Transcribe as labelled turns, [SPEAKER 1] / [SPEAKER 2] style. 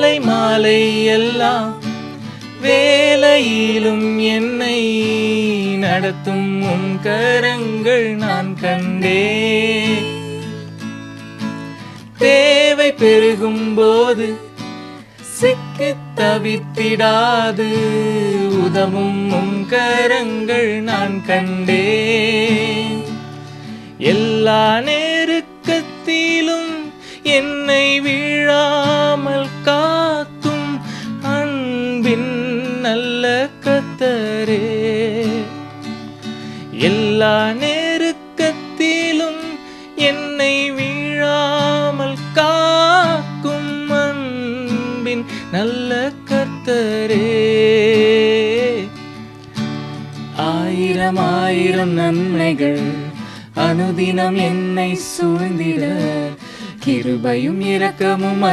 [SPEAKER 1] காலை மாலை எல்லாம் வேலையிலும் என்னை நடத்தும் உன் கரங்கள் நான் கண்டேன். தேவை பெருகும் போது சிக்கி தவித்திடாது உதவும் உன் கரங்கள் நான் கண்டேன். எல்லா நெருக்கத்திலும் என்னை வீழாமல் காக்கும் அன்பின் நல்ல கர்த்தரே. எல்லா நெருக்கத்திலும் என்னை வீழாமல் காக்கும் அன்பின் நல்ல கர்த்தரே. ஆயிரம் ஆயிரம் நன்மைகள் அனுதினம் என்னை சூழ்ந்திட கிருபையும் இரக்கமும்